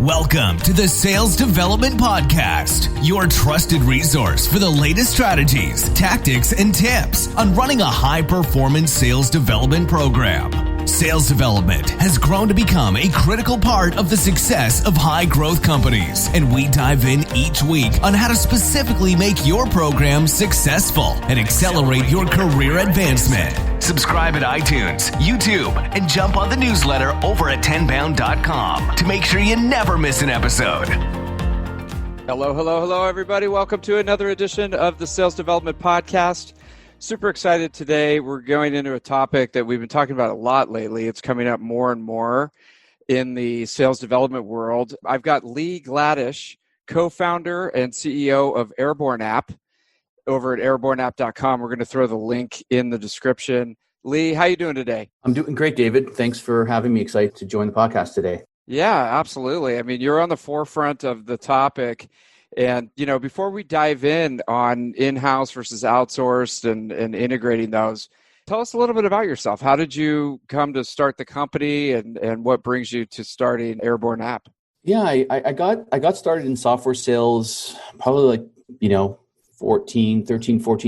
Welcome to the Sales Development Podcast, your trusted resource for the latest strategies, tactics, and tips on running a high-performance sales development program. Sales development has grown to become a critical part of the success of high-growth companies, and we dive in each week on how to specifically make your program successful and accelerate your career advancement. Subscribe at iTunes, YouTube, and jump on the newsletter over at Tenbound.com to make sure you never miss an episode. Hello, everybody. Welcome to another edition of the Sales Development Podcast. Super excited today. We're going into a topic that we've been talking about a lot lately. It's coming up more and more in the sales development world. I've got Lee Gladish, co-founder and CEO of Airborne App, over at AirborneApp.com. We're going to throw the link in the description. Lee, how you doing today? I'm doing great, David. Thanks for having me. Excited to join the podcast today. Yeah, absolutely. I mean, you're on the forefront of the topic. And, you know, before we dive in on in-house versus outsourced and integrating those, tell us a little bit about yourself. How did you come to start the company and what brings you to starting Airborne App? Yeah, I got started in software sales probably 14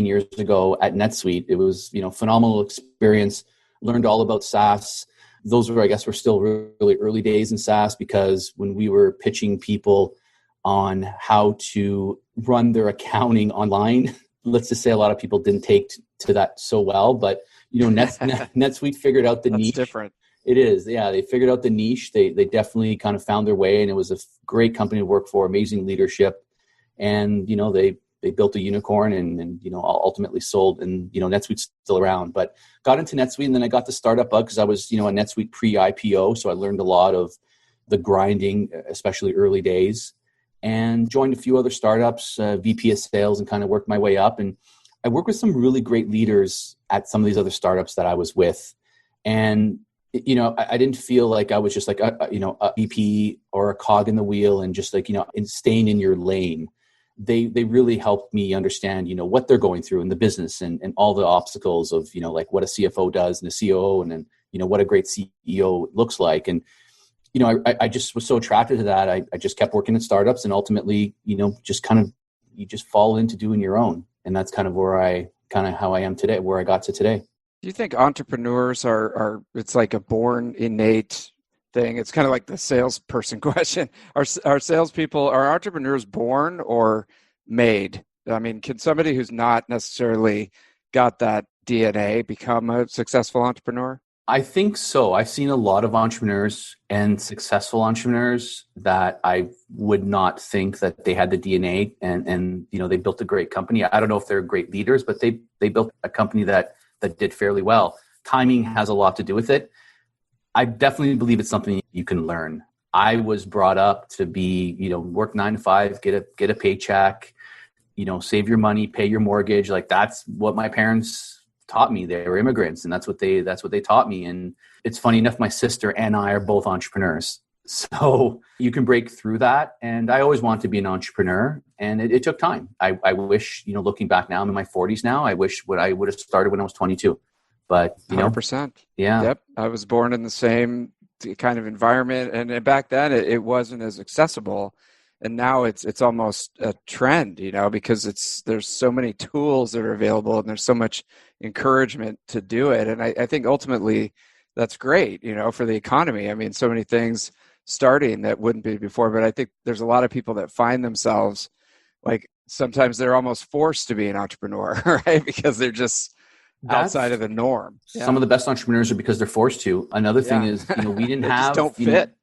years ago at NetSuite. It was, phenomenal experience. Learned all about SaaS. Those were still really early days in SaaS, because when we were pitching people on how to run their accounting online, let's just say a lot of people didn't take to that so well. But, NetSuite figured out the niche. That's different. It is. Yeah, they figured out the niche. They definitely kind of found their way, and it was a great company to work for, amazing leadership. And, they built a unicorn and ultimately sold, and, NetSuite's still around. But got into NetSuite, and then I got the startup bug because I was, a NetSuite pre-IPO. So I learned a lot of the grinding, especially early days, and joined a few other startups, VP of sales, and kind of worked my way up. And I worked with some really great leaders at some of these other startups that I was with. And, I didn't feel like I was just like, a VP or a cog in the wheel and just in staying in your lane. They really helped me understand, what they're going through in the business and all the obstacles of, like what a CFO does and a COO, and then, what a great CEO looks like. And, I just was so attracted to that. I just kept working at startups, and ultimately, you just fall into doing your own. And that's kind of how I am today, where I got to today. Do you think entrepreneurs are it's like a born innate thing? It's kind of like the salesperson question. Are entrepreneurs born or made? I mean, can somebody who's not necessarily got that DNA become a successful entrepreneur? I think so. I've seen a lot of entrepreneurs and successful entrepreneurs that I would not think that they had the DNA and they built a great company. I don't know if they're great leaders, but they built a company that did fairly well. Timing has a lot to do with it. I definitely believe it's something you can learn. I was brought up to be, work 9 to 5, get a paycheck, save your money, pay your mortgage. Like, that's what my parents taught me. They were immigrants, and that's what they taught me. And it's funny enough, my sister and I are both entrepreneurs. So you can break through that. And I always wanted to be an entrepreneur, and it took time. I wish, looking back now, I'm in my 40s now, I wish I would have started when I was 22. But 100%. Yeah. Yep. I was born in the same kind of environment, and back then it wasn't as accessible. And now it's almost a trend, because there's so many tools that are available, and there's so much encouragement to do it. And I think ultimately that's great, for the economy. I mean, so many things starting that wouldn't be before, but I think there's a lot of people that find themselves like sometimes they're almost forced to be an entrepreneur, right? Because they're just outside of the norm. Yeah. Some of the best entrepreneurs are because they're forced to. Another thing is, we didn't have, just don't fit.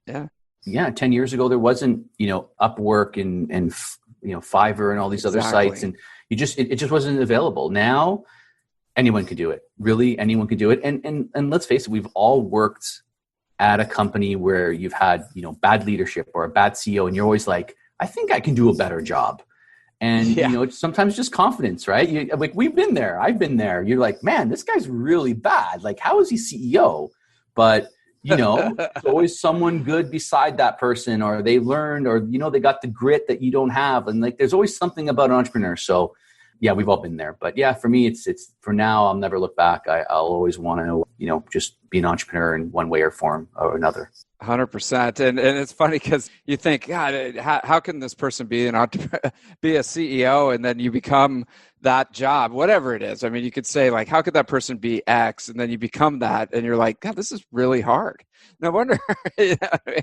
Yeah. 10 years ago, there wasn't, Upwork and Fiverr and all these other sites. And it just wasn't available. Now, anyone could do it. Really, anyone could do it. And let's face it, we've all worked at a company where you've had, bad leadership or a bad CEO, and you're always like, I think I can do a better job. And, it's sometimes just confidence, right? We've been there. I've been there. You're like, man, this guy's really bad. Like, how is he CEO? But, there's always someone good beside that person, or they learned, or, they got the grit that you don't have. And there's always something about an entrepreneur. So yeah, we've all been there. But yeah, for me, it's for now, I'll never look back. I'll always want to, just be an entrepreneur in one way or form or another. 100%. And it's funny because you think, God, how can this person be an entrepreneur, be a CEO, and then you become that job, whatever it is. I mean, you could say like, how could that person be X? And then you become that, and you're like, God, this is really hard. No wonder. You know what I mean?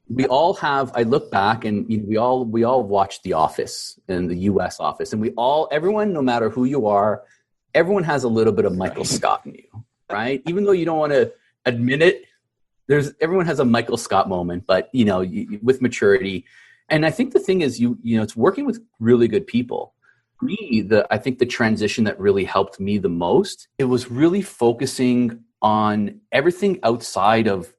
We all have, I look back and we all watch The Office in the US office, and everyone, no matter who you are, everyone has a little bit of Michael Scott in you, right? Even though you don't want to admit it, everyone has a Michael Scott moment, but with maturity. And I think the thing is, it's working with really good people. For me, I think the transition that really helped me the most, it was really focusing on everything outside of,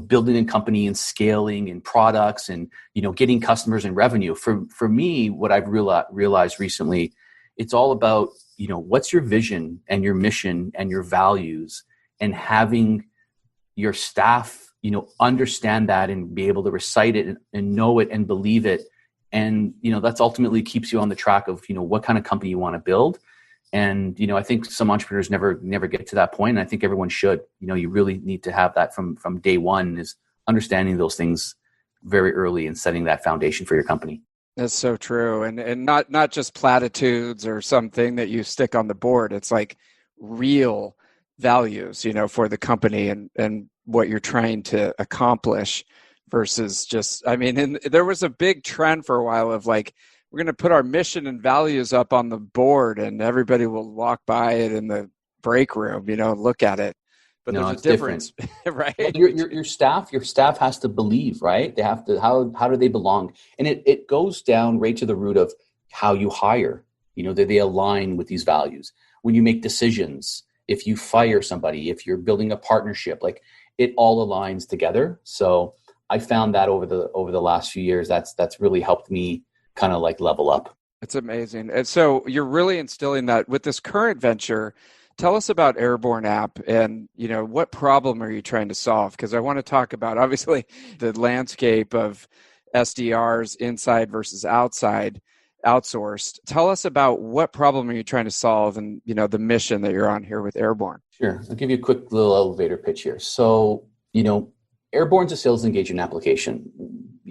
building a company and scaling and products and, getting customers and revenue. For me, what I've realized recently, it's all about, what's your vision and your mission and your values, and having your staff, understand that and be able to recite it and know it and believe it. And, that's ultimately keeps you on the track of, what kind of company you want to build. And, I think some entrepreneurs never get to that point. And I think everyone should. You really need to have that from day one, is understanding those things very early and setting that foundation for your company. That's so true. And not just platitudes or something that you stick on the board. It's like real values, for the company and what you're trying to accomplish versus just, and there was a big trend for a while of like, we're going to put our mission and values up on the board and everybody will walk by it in the break room, look at it. But no, there's a difference, right? Well, your staff has to believe, right? They have to, how do they belong? And it goes down right to the root of how you hire, that they align with these values. When you make decisions, if you fire somebody, if you're building a partnership, like it all aligns together. So I found that over the last few years, that's really helped me kind of like level up. It's amazing. And so you're really instilling that with this current venture. Tell us about Airborne App and, what problem are you trying to solve? Because I want to talk about, obviously, the landscape of SDRs inside versus outside, outsourced. Tell us about what problem are you trying to solve and, the mission that you're on here with Airborne. Sure. I'll give you a quick little elevator pitch here. So, Airborne's a sales engagement application.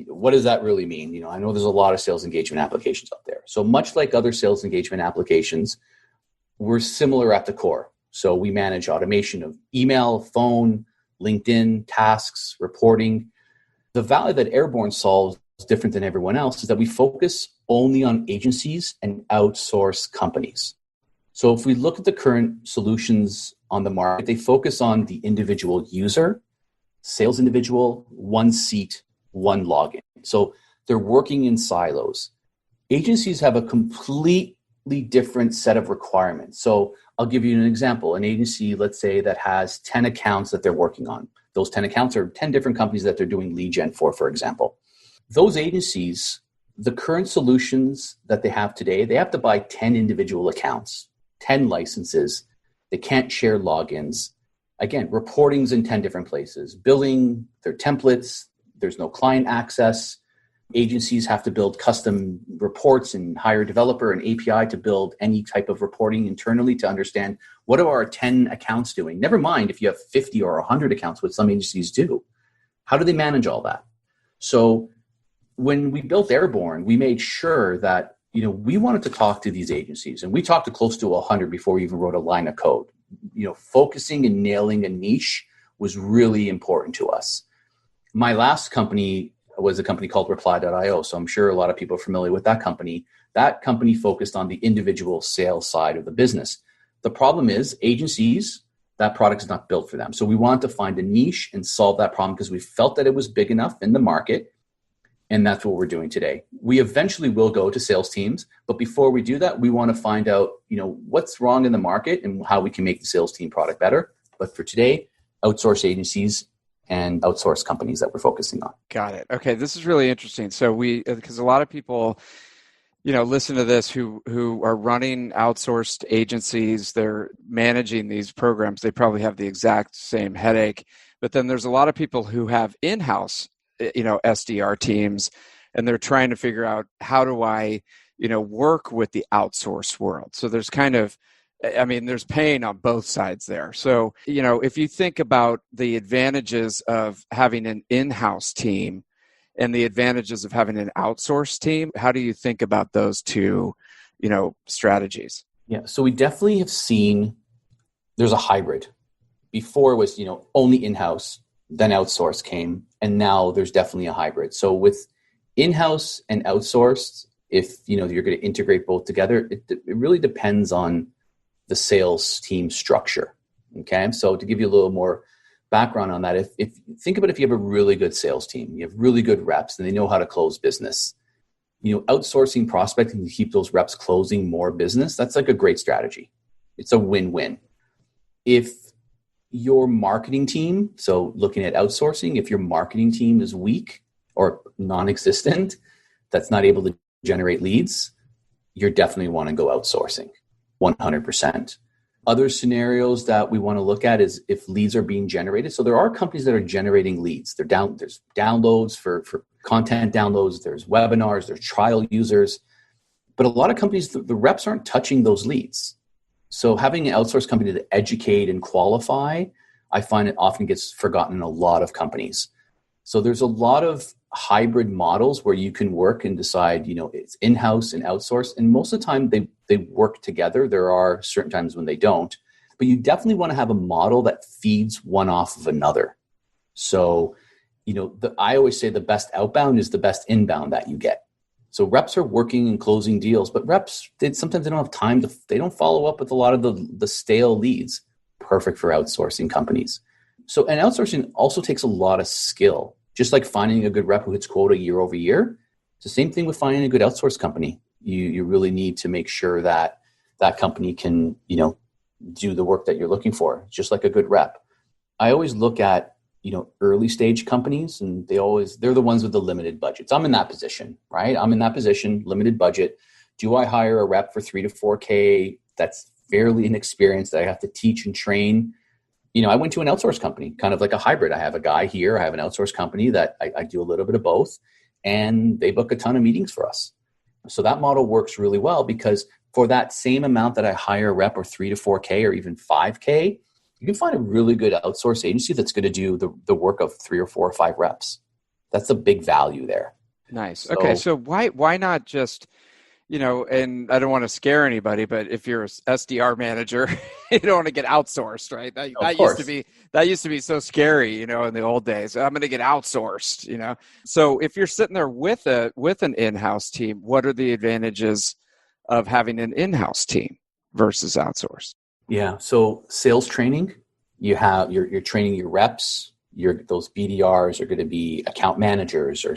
What does that really mean? I know there's a lot of sales engagement applications out there. So much like other sales engagement applications, we're similar at the core. So we manage automation of email, phone, LinkedIn, tasks, reporting. The value that Airborne solves is different than everyone else is that we focus only on agencies and outsource companies. So if we look at the current solutions on the market, they focus on the individual user, sales individual, one seat, one login. So they're working in silos. Agencies have a completely different set of requirements. So I'll give you an example. An agency, let's say, that has 10 accounts that they're working on. Those 10 accounts are 10 different companies that they're doing lead gen for example. Those agencies, the current solutions that they have today, they have to buy 10 individual accounts, 10 licenses. They can't share logins. Again, reporting's in 10 different places. Billing, their templates, there's no client access. Agencies have to build custom reports and hire a developer and API to build any type of reporting internally to understand what are our 10 accounts doing. Never mind if you have 50 or 100 accounts, what some agencies do. How do they manage all that? So when we built Airborne, we made sure that we wanted to talk to these agencies, and we talked to close to 100 before we even wrote a line of code. Focusing and nailing a niche was really important to us. My last company was a company called Reply.io. So I'm sure a lot of people are familiar with that company. That company focused on the individual sales side of the business. The problem is agencies, that product is not built for them. So we wanted to find a niche and solve that problem because we felt that it was big enough in the market. And that's what we're doing today. We eventually will go to sales teams. But before we do that, we want to find out, what's wrong in the market and how we can make the sales team product better. But for today, outsource agencies and outsource companies that we're focusing on. Got it. Okay, this is really interesting. So because a lot of people, listen to this who are running outsourced agencies, they're managing these programs. They probably have the exact same headache. But then there's a lot of people who have in-house, SDR teams, and they're trying to figure out how do I work with the outsourced world. So there's there's pain on both sides there. So, if you think about the advantages of having an in-house team and the advantages of having an outsourced team, how do you think about those two, strategies? Yeah. So we definitely have seen there's a hybrid. Before it was, only in-house, then outsourced came, and now there's definitely a hybrid. So with in-house and outsourced, if, you're going to integrate both together, it really depends on the sales team structure. Okay. So to give you a little more background on that, if think about if you have a really good sales team, you have really good reps and they know how to close business, outsourcing prospecting to keep those reps closing more business, that's like a great strategy. It's a win-win. If your marketing team, so looking at outsourcing, if your marketing team is weak or non-existent, that's not able to generate leads, you definitely want to go outsourcing 100%. Other scenarios that we want to look at is if leads are being generated. So there are companies that are generating leads. There's downloads for content downloads, there's webinars, there's trial users. But a lot of companies, the reps aren't touching those leads. So having an outsourced company to educate and qualify, I find it often gets forgotten in a lot of companies. So there's a lot of hybrid models where you can work and decide, it's in-house and outsourced. And most of the time they work together. There are certain times when they don't, but you definitely want to have a model that feeds one off of another. So, I always say the best outbound is the best inbound that you get. So reps are working and closing deals, but reps, sometimes they don't have time they don't follow up with a lot of the stale leads. Perfect for outsourcing companies. So, and outsourcing also takes a lot of skill. Just like finding a good rep who hits quota year over year, it's the same thing with finding a good outsourced company. You really need to make sure that that company can, do the work that you're looking for, just like a good rep. I always look at, early stage companies, and they're the ones with the limited budgets. I'm in that position, right? I'm in that position, limited budget. Do I hire a rep for $3,000 to $4,000 that's fairly inexperienced that I have to teach and train? I went to an outsourced company, kind of like a hybrid. I have a guy here. I have an outsourced company that I do a little bit of both, and they book a ton of meetings for us. So that model works really well because for that same amount that I hire a rep or $3,000 to $4,000 or even $5,000, you can find a really good outsourced agency that's going to do the work of 3 or 4 or 5 reps. That's a big value there. Nice. Okay. So why not just, and I don't want to scare anybody, but if you're a SDR manager, you don't want to get outsourced, right? That used to be so scary, in the old days. I'm going to get outsourced, So if you're sitting there with an in-house team, what are the advantages of having an in-house team versus outsourced? Yeah. So sales training, you're training your reps. Those BDRs are going to be account managers or,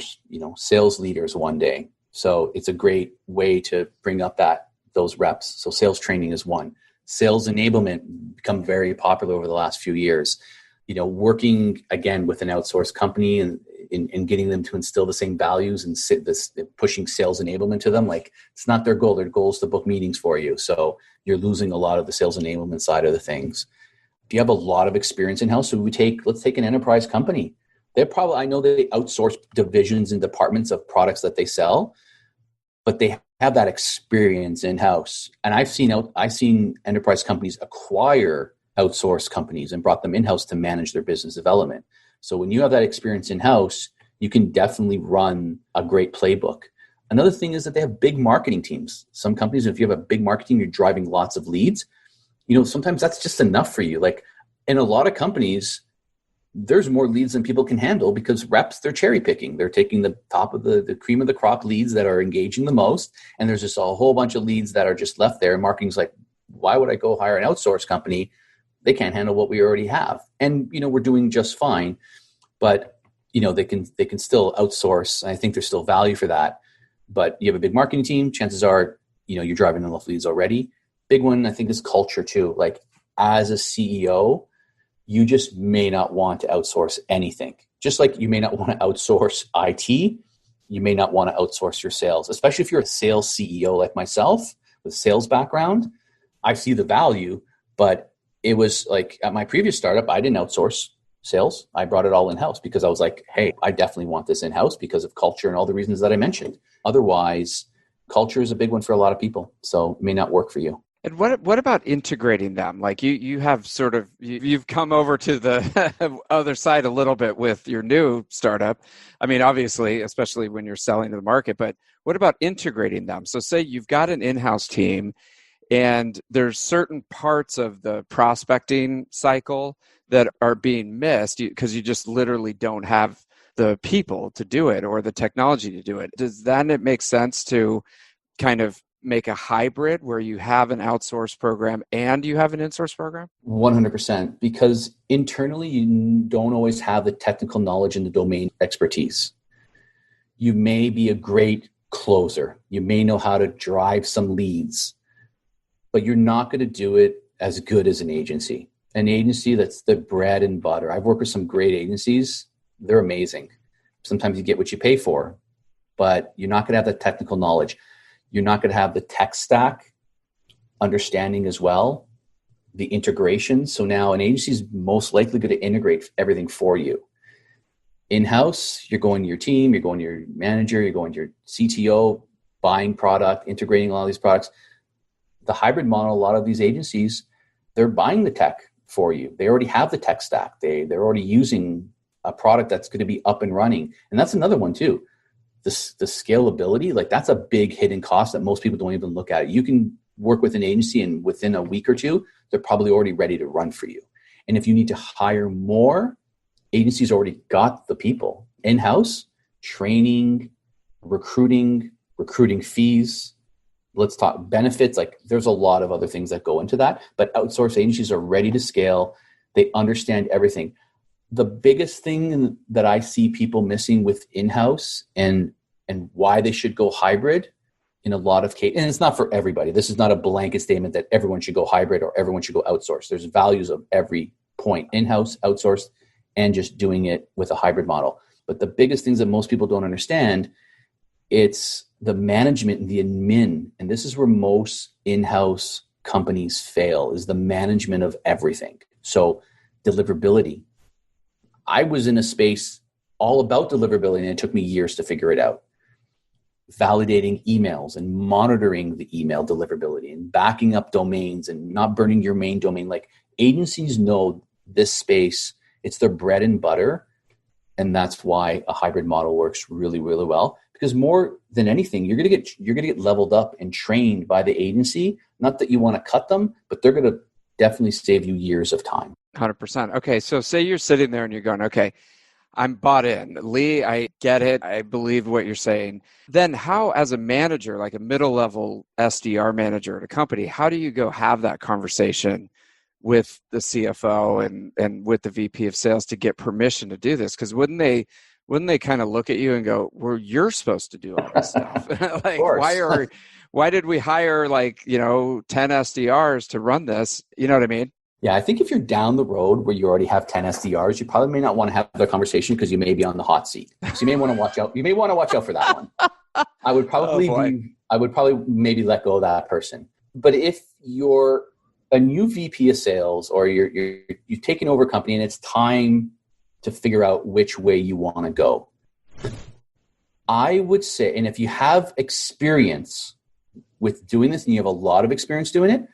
sales leaders one day. So it's a great way to bring up those reps. So sales training is one. Sales enablement become very popular over the last few years. Working again with an outsourced company and getting them to instill the same values and pushing sales enablement to them. Like it's not their goal. Their goal is to book meetings for you. So you're losing a lot of the sales enablement side of the things. If you have a lot of experience in-house, so let's take an enterprise company. I know they outsource divisions and departments of products that they sell, but they have that experience in-house. And I've seen enterprise companies acquire outsourced companies and brought them in-house to manage their business development. So when you have that experience in-house, you can definitely run a great playbook. Another thing is that they have big marketing teams. Some companies, if you have a big marketing, you're driving lots of leads. Sometimes that's just enough for you. Like in a lot of companies, there's more leads than people can handle because reps, they're cherry picking. They're taking the top of the cream of the crop leads that are engaging the most. And there's just a whole bunch of leads that are just left there. And marketing's like, why would I go hire an outsourced company? They can't handle what we already have. And, we're doing just fine, but, they can still outsource. I think there's still value for that, but you have a big marketing team. Chances are, you're driving enough leads already. Big one, I think, is culture too. Like as a CEO, you just may not want to outsource anything. Just like you may not want to outsource IT, you may not want to outsource your sales, especially if you're a sales CEO like myself with sales background. I see the value, but it was like at my previous startup, I didn't outsource sales. I brought it all in-house because I was like, hey, I definitely want this in-house because of culture and all the reasons that I mentioned. Otherwise, culture is a big one for a lot of people, so it may not work for you. And what about integrating them? Like you have sort of, you've come over to the other side a little bit with your new startup. I mean, obviously, especially when you're selling to the market, but what about integrating them? So say you've got an in-house team and there's certain parts of the prospecting cycle that are being missed because you just literally don't have the people to do it or the technology to do it. Does then it make sense to kind of make a hybrid where you have an outsourced program and you have an in-source program? 100%, because internally you don't always have the technical knowledge and the domain expertise. You may be a great closer. You may know how to drive some leads, but you're not going to do it as good as an agency. An agency that's the bread and butter. I've worked with some great agencies. They're amazing. Sometimes you get what you pay for, but you're not going to have the technical knowledge. You're not going to have the tech stack understanding as well, the integration. So now an agency is most likely going to integrate everything for you. In-house, you're going to your team, you're going to your manager, you're going to your CTO, buying product, integrating all these products. The hybrid model, a lot of these agencies, they're buying the tech for you. They already have the tech stack. They're already using a product that's going to be up and running. And that's another one too. The scalability, like that's a big hidden cost that most people don't even look at. You can work with an agency and within a week or two, they're probably already ready to run for you. And if you need to hire more, agencies already got the people in-house, training, recruiting fees. Let's talk benefits. Like there's a lot of other things that go into that, but outsourced agencies are ready to scale. They understand everything. The biggest thing that I see people missing with in-house and why they should go hybrid in a lot of cases, and it's not for everybody. This is not a blanket statement that everyone should go hybrid or everyone should go outsourced. There's values of every point, in-house, outsourced, and just doing it with a hybrid model. But the biggest things that most people don't understand, it's the management and the admin. And this is where most in-house companies fail, is the management of everything. So deliverability. I was in a space all about deliverability, and it took me years to figure it out. Validating emails and monitoring the email deliverability and backing up domains and not burning your main domain. Like agencies know this space, it's their bread and butter. And that's why a hybrid model works really, really well. Because more than anything, you're gonna get leveled up and trained by the agency. Not that you want to cut them, but they're gonna definitely save you years of time. 100%. Okay, so say you're sitting there and you're going, okay, I'm bought in. Lee, I get it. I believe what you're saying. Then how, as a manager, like a middle-level SDR manager at a company, how do you go have that conversation with the CFO and with the VP of sales to get permission to do this? Because wouldn't they kind of look at you and go, well, you're supposed to do all this stuff. Like, why did we hire 10 SDRs to run this? You know what I mean? Yeah, I think if you're down the road where you already have 10 SDRs, you probably may not want to have the conversation because you may be on the hot seat. So you may want to watch out. You may want to watch out for that one. I would probably maybe let go of that person. But if you're a new VP of sales or you've taken over a company and it's time to figure out which way you want to go, I would say, and if you have experience with doing this and you have a lot of experience doing it,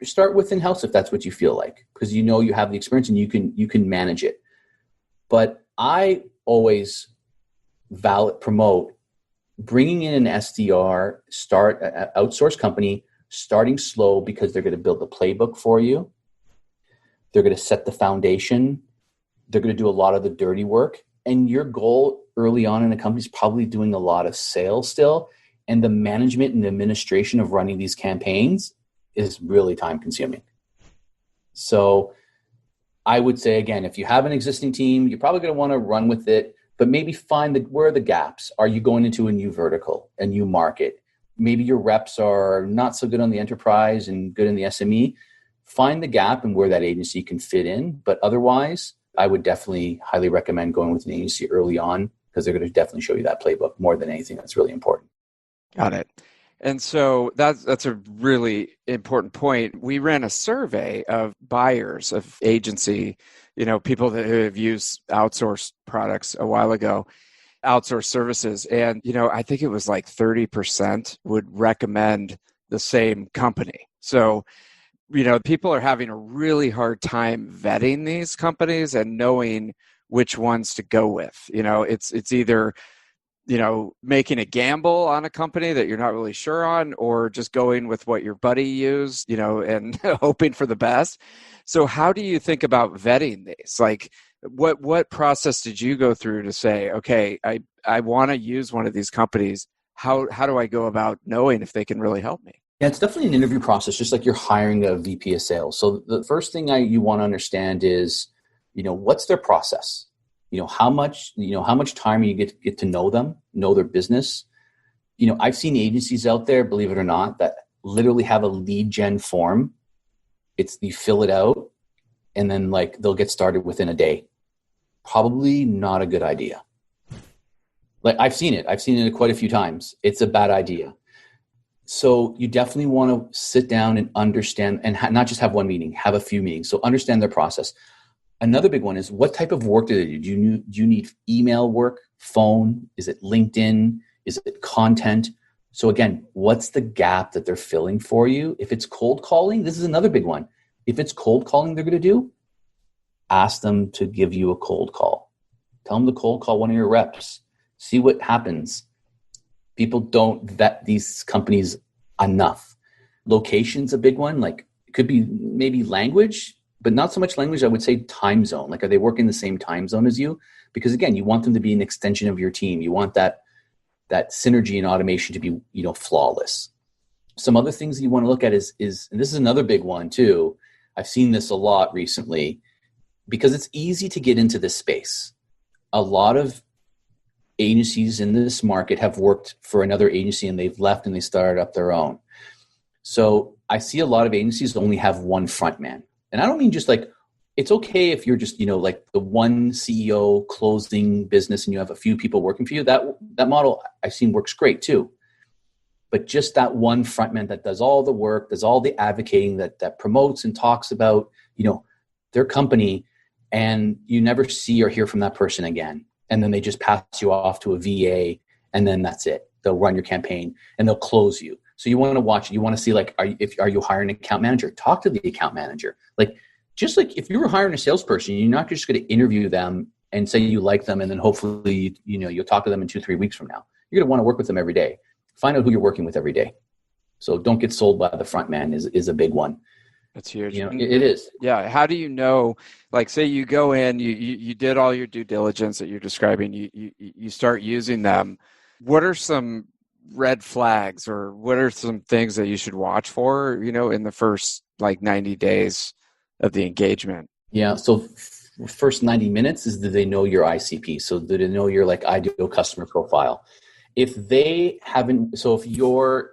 start with in-house if that's what you feel like, because you know you have the experience and you can manage it. But I always promote bringing in an SDR, start an outsourced company, starting slow because they're going to build the playbook for you. They're going to set the foundation. They're going to do a lot of the dirty work. And your goal early on in a company is probably doing a lot of sales still. And the management and the administration of running these campaigns is really time consuming. So I would say, again, if you have an existing team, you're probably going to want to run with it, but maybe find where are the gaps? Are you going into a new vertical, a new market? Maybe your reps are not so good on the enterprise and good in the SME. Find the gap and where that agency can fit in. But otherwise, I would definitely highly recommend going with an agency early on because they're going to definitely show you that playbook more than anything. That's really important. Got it. And so that's a really important point. We ran a survey of buyers of agency, people that have used outsourced products a while ago. outsourced services. And, I think it was like 30% would recommend the same company. So, people are having a really hard time vetting these companies and knowing which ones to go with. It's either, making a gamble on a company that you're not really sure on, or just going with what your buddy used, and hoping for the best. So how do you think about vetting these? Like, what process did you go through to say, okay, I want to use one of these companies. How do I go about knowing if they can really help me? Yeah, it's definitely an interview process, just like you're hiring a VP of sales. So the first thing you want to understand is, what's their process? How much time you get to know them, know their business. I've seen agencies out there, believe it or not, that literally have a lead gen form. You fill it out and then they'll get started within a day. Probably not a good idea. I've seen it quite a few times. It's a bad idea. So you definitely want to sit down and understand, and not just have one meeting, have a few meetings. So understand their process. Another big one is, what type of work do they do? Do you need email work, phone? Is it LinkedIn? Is it content? So again, what's the gap that they're filling for you? If it's cold calling, this is another big one. If it's cold calling they're going to do, ask them to give you a cold call. Tell them to cold call one of your reps. See what happens. People don't vet these companies enough. Location's a big one. It could be maybe language, but not so much language. I would say time zone. Are they working the same time zone as you? Because again, you want them to be an extension of your team. You want that synergy and automation to be, flawless. Some other things that you want to look at is, and this is another big one too. I've seen this a lot recently because it's easy to get into this space. A lot of agencies in this market have worked for another agency and they've left and they started up their own. So I see a lot of agencies only have one front man. And I don't mean just it's okay if you're just, the one CEO closing business and you have a few people working for you. That model I've seen works great too. But just that one front man that does all the work, does all the advocating, that promotes and talks about, their company, and you never see or hear from that person again. And then they just pass you off to a VA, and then that's it. They'll run your campaign and they'll close you. So you want to watch it. You want to see are you hiring an account manager? Talk to the account manager. If you were hiring a salesperson, you're not just going to interview them and say you like them, and then hopefully you'll talk to them in 2-3 weeks from now. You're going to want to work with them every day. Find out who you're working with every day. So don't get sold by the front man is a big one. That's huge. It is. Yeah. How do you know, say you go in, you did all your due diligence that you're describing, you start using them. What are some red flags, or what are some things that you should watch for, in the first 90 days of the engagement? Yeah. So first 90 minutes is, do they know your ICP? So do they know your ideal customer profile? If they haven't, so if you're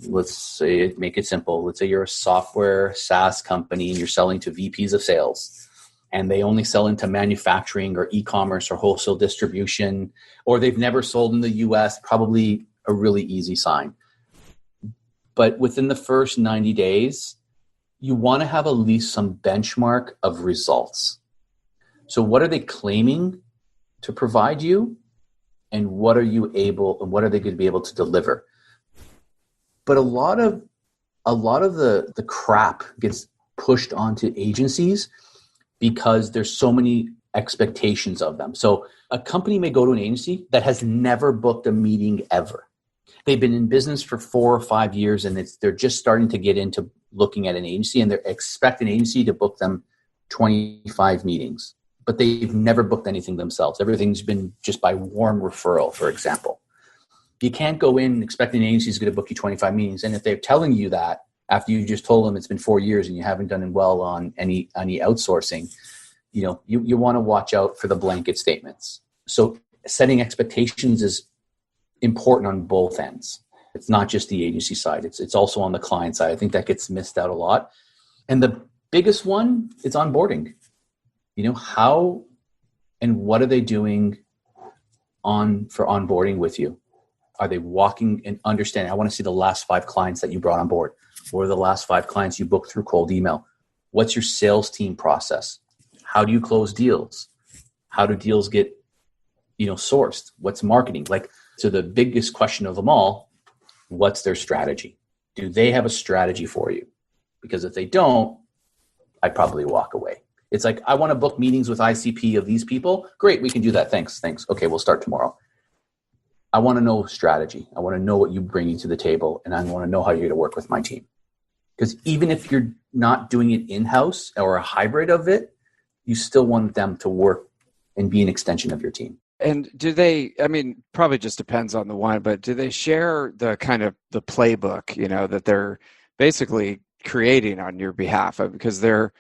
let's say, make it simple. Let's say you're a software SaaS company and you're selling to VPs of sales, and they only sell into manufacturing or e-commerce or wholesale distribution, or they've never sold in the US, probably a really easy sign. But within the first 90 days, you want to have at least some benchmark of results. So what are they claiming to provide you? And what are they going to be able to deliver? But a lot of the crap gets pushed onto agencies because there's so many expectations of them. So a company may go to an agency that has never booked a meeting ever. They've been in business for 4 or 5 years, and they're just starting to get into looking at an agency, and they expect an agency to book them 25 meetings. But they've never booked anything themselves. Everything's been just by warm referral, for example. You can't go in and expect an agency is going to book you 25 meetings. And if they're telling you that after you just told them it's been 4 years and you haven't done well on any outsourcing, you want to watch out for the blanket statements. So setting expectations is important on both ends. It's not just the agency side. It's also on the client side. I think that gets missed out a lot. And the biggest one is onboarding. How and what are they doing for onboarding with you? Are they walking and understanding? I want to see the last 5 clients that you brought on board. What are the last 5 clients you booked through cold email? What's your sales team process? How do you close deals? How do deals get sourced? What's marketing? Like, so the biggest question of them all, what's their strategy? Do they have a strategy for you? Because if they don't, I'd probably walk away. It's like, I want to book meetings with ICP of these people. Great, we can do that. Thanks. Okay, we'll start tomorrow. I want to know strategy. I want to know what you're bringing to the table, and I want to know how you're going to work with my team. Because even if you're not doing it in-house or a hybrid of it, you still want them to work and be an extension of your team. And do they, probably just depends on the one, but do they share the kind of the playbook, that they're basically creating on your behalf? Because they're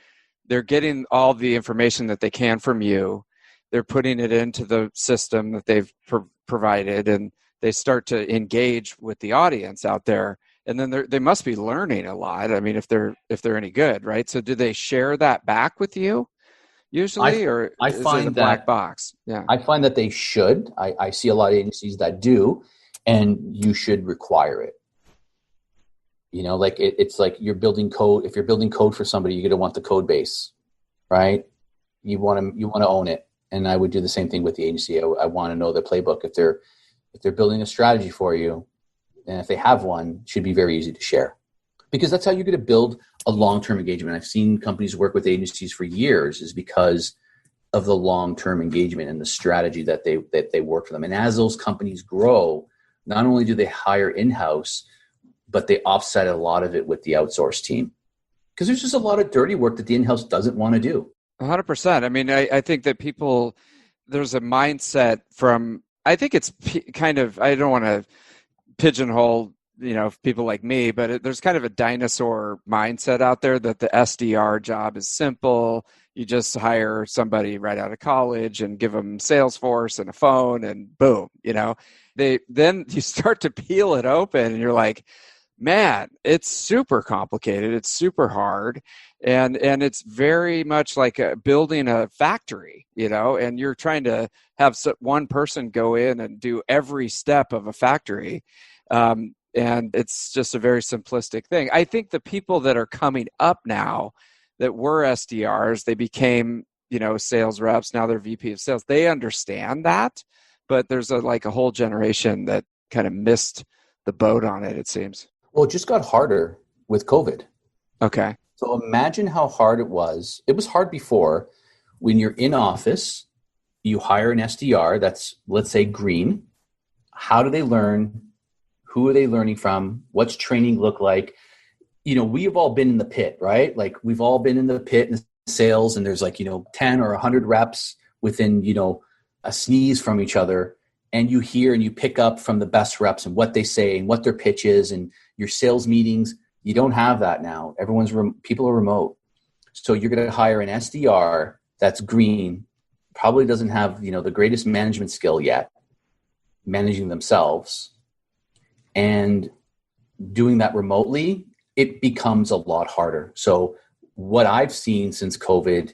getting all the information that they can from you. They're putting it into the system that they've provided, and they start to engage with the audience out there. And then they must be learning a lot. If they're any good, right? So do they share that back with you usually, or is it a black box? Yeah, I find that they should. I see a lot of agencies that do, and you should require it. It's like you're building code. If you're building code for somebody, you're going to want the code base, right? You want to own it. And I would do the same thing with the agency. I want to know the playbook. If they're building a strategy for you, and if they have one, it should be very easy to share, because that's how you're going to build a long-term engagement. I've seen companies work with agencies for years is because of the long-term engagement and the strategy that they work for them. And as those companies grow, not only do they hire in-house, but they offset a lot of it with the outsourced team, because there's just a lot of dirty work that the in-house doesn't want to do. 100%. I think that there's a mindset I think it's kind of, I don't want to pigeonhole, people like me, but there's kind of a dinosaur mindset out there that the SDR job is simple. You just hire somebody right out of college and give them Salesforce and a phone and boom, then you start to peel it open and you're like, man, it's super complicated. It's super hard. And it's very much like building a factory, and you're trying to have one person go in and do every step of a factory. And it's just a very simplistic thing. I think the people that are coming up now that were SDRs, they became, sales reps. Now they're VP of sales. They understand that, but there's a whole generation that kind of missed the boat on it, it seems. Well, it just got harder with COVID. Okay. So imagine how hard it was. It was hard before. When you're in office, you hire an SDR that's, let's say, green. How do they learn? Who are they learning from? What's training look like? We have all been in the pit, right? Like, we've all been in the pit in sales, and there's 10 or 100 reps within, a sneeze from each other. And you hear and you pick up from the best reps and what they say and what their pitch is, and your sales meetings. You don't have that now. People are remote. So you're going to hire an SDR that's green, probably doesn't have, the greatest management skill yet, managing themselves, and doing that remotely, it becomes a lot harder. So what I've seen since COVID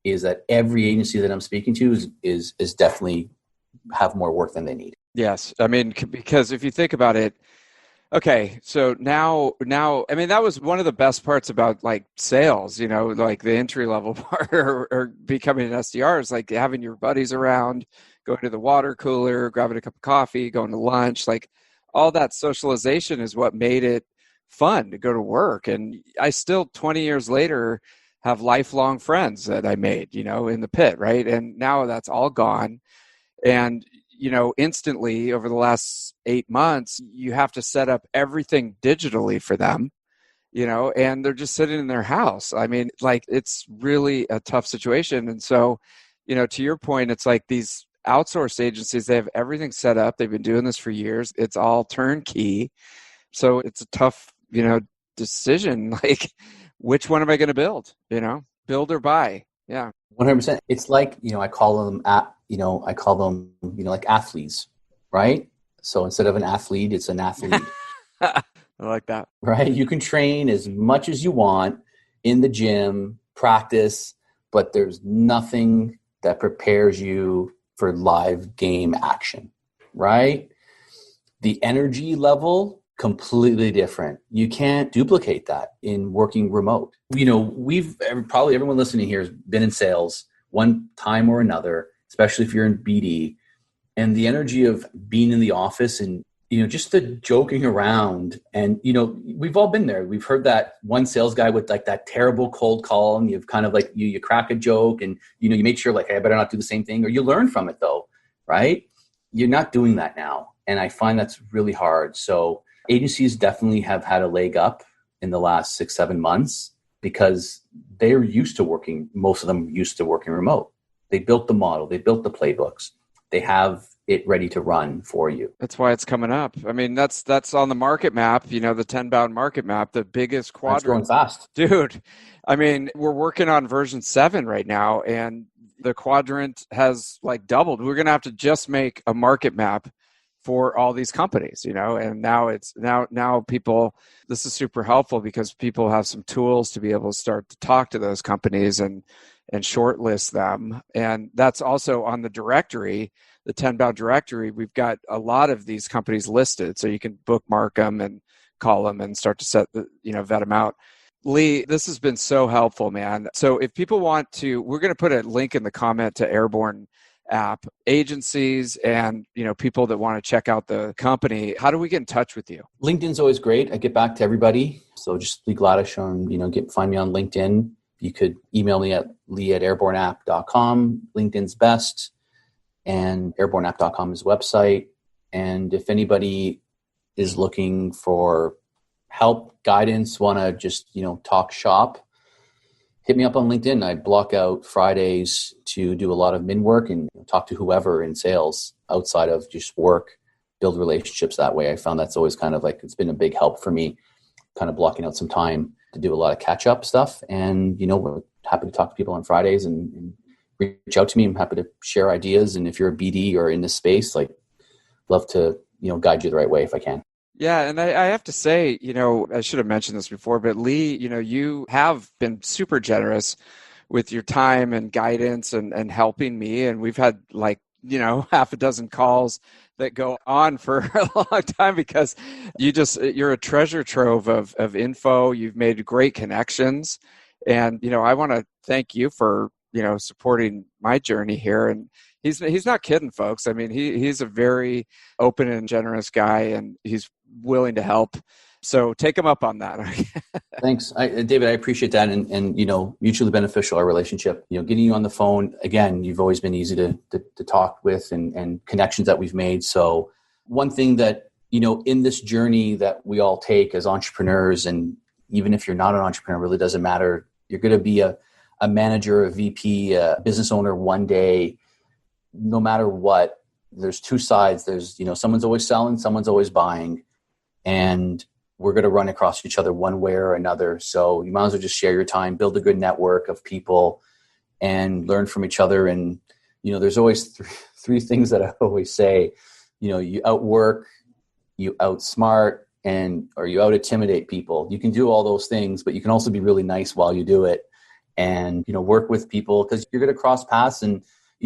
is that every agency that I'm speaking to is definitely have more work than they need. Yes. Because if you think about it, okay, so now, that was one of the best parts about sales, the entry level part or becoming an SDR is having your buddies around, going to the water cooler, grabbing a cup of coffee, going to lunch, all that socialization is what made it fun to go to work. And I still, 20 years later, have lifelong friends that I made, in the pit, right? And now that's all gone. And instantly over the last 8 months, you have to set up everything digitally for them, and they're just sitting in their house. It's really a tough situation. And so, to your point, it's like these outsourced agencies, they have everything set up. They've been doing this for years. It's all turnkey. So it's a tough, decision. Which one am I going to build, build or buy? Yeah. 100%. It's like, I call them like athletes, right? So instead of an athlete, it's an athlete. I like that. Right? You can train as much as you want in the gym, practice, but there's nothing that prepares you for live game action, right? The energy level, completely different. You can't duplicate that in working remote. Probably everyone listening here has been in sales one time or another, especially if you're in BD, And the energy of being in the office and, just the joking around. And, we've all been there. We've heard that one sales guy with like that terrible cold call, and you've kind of like, you crack a joke and, you make sure like, hey, I better not do the same thing, or you learn from it though, right? You're not doing that now. And I find that's really hard. So agencies definitely have had a leg up in the last 6-7 months because they're used to working. Most of them used to working remote. They built the model, they built the playbooks. They have it ready to run for you. That's why it's coming up. I mean, that's on the market map, the Tenbound market map, the biggest quadrant. It's going fast. Dude, I mean, we're working on version 7 right now, and the quadrant has like doubled. We're going to have to just make a market map for all these companies, and now people, this is super helpful because people have some tools to be able to start to talk to those companies and shortlist them. And that's also on the directory, the Tenbound directory. We've got a lot of these companies listed, so you can bookmark them and call them and start to vet them out. Lee, this has been so helpful, man. So if people want to, we're going to put a link in the comment to Airborne App, agencies and people that want to check out the company. How do we get in touch with you? LinkedIn's always great. I get back to everybody. So just Lee Gladish on, find me on LinkedIn. You could email me at lee@airborneapp.com. LinkedIn's best, and airborneapp.com is the website. And if anybody is looking for help, guidance, want to just, talk shop, hit me up on LinkedIn. I block out Fridays to do a lot of min work and talk to whoever in sales outside of just work, build relationships that way. I found that's always kind of like, it's been a big help for me, kind of blocking out some time to do a lot of catch up stuff. And, we're happy to talk to people on Fridays and reach out to me. I'm happy to share ideas. And if you're a BD or in this space, like, love to, guide you the right way if I can. Yeah. And I have to say, I should have mentioned this before, but Lee, you have been super generous with your time and guidance and helping me. And we've had like, half a dozen calls that go on for a long time because you're a treasure trove of info. You've made great connections. And, I want to thank you for, supporting my journey here. And he's not kidding, folks. I mean, he's a very open and generous guy, and he's willing to help. So take him up on that. Thanks. David, I appreciate that. And, mutually beneficial, our relationship, getting you on the phone again, you've always been easy to talk with and connections that we've made. So one thing that, in this journey that we all take as entrepreneurs, and even if you're not an entrepreneur, it really doesn't matter. You're going to be a manager, a VP, a business owner one day, no matter what. There's two sides. There's, someone's always selling, someone's always buying. And we're going to run across each other one way or another. So you might as well just share your time, build a good network of people, and learn from each other. And, there's always three things that I always say. You outwork, you outsmart, or you out-intimidate people. You can do all those things, but you can also be really nice while you do it. And, work with people because you're going to cross paths. And,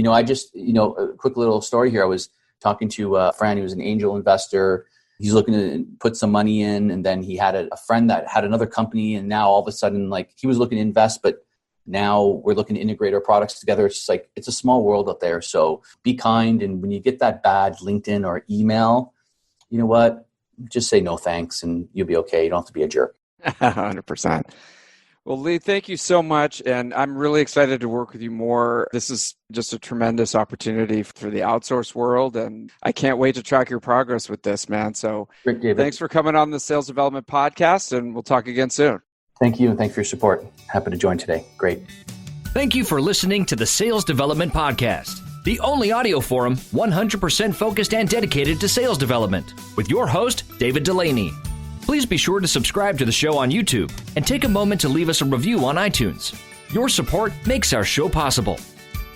I just, a quick little story here. I was talking to a friend who was an angel investor. He's looking to put some money in, and then he had a friend that had another company, and now all of a sudden, like, he was looking to invest, but now we're looking to integrate our products together. It's just like, it's a small world out there. So be kind. And when you get that bad LinkedIn or email, you know what? Just say no thanks, and you'll be okay. You don't have to be a jerk. 100%. Well, Lee, thank you so much. And I'm really excited to work with you more. This is just a tremendous opportunity for the outsource world. And I can't wait to track your progress with this, man. So thanks for coming on the Sales Development Podcast, and we'll talk again soon. Thank you. And thanks for your support. Happy to join today. Great. Thank you for listening to the Sales Development Podcast, the only audio forum 100% focused and dedicated to sales development, with your host, David Delaney. Please be sure to subscribe to the show on YouTube and take a moment to leave us a review on iTunes. Your support makes our show possible.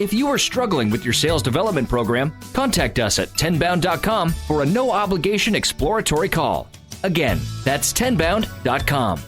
If you are struggling with your sales development program, contact us at tenbound.com for a no-obligation exploratory call. Again, that's tenbound.com.